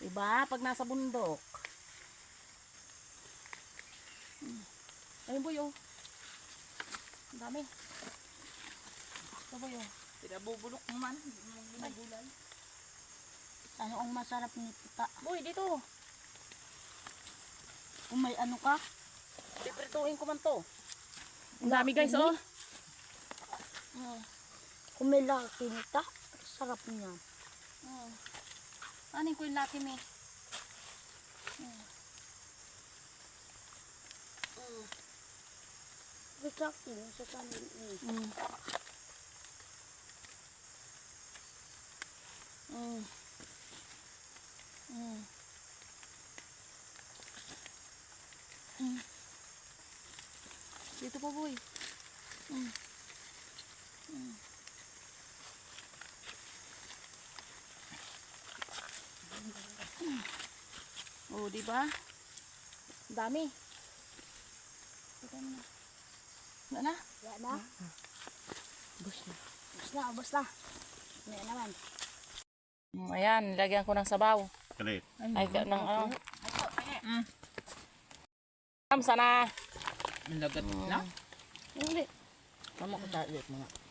Diba? Pag nasa bundok. Ayun boy oh. Ang dami. Ito boy oh. Pinabubulok mo man. Ginagulay. Ano ang masarap ni tita? Boy, dito. Kung may ano ka? Piprituhin ko man to. Ang dami guys oh. Kung may laki nita, sarap niya. Anin ko yung laki me. Sa akin, sa kanin eh. Dito pa boy. Oh, di ba? Dami. Wala na. Wala na? Bus na. Ubus na, ubus na. Ngayon naman. Ayan, nilagyan ko ng sabaw. Kalit. Ay, ng ano. Sana. Ang lagat na. Hindi. Tama ko tayo mga.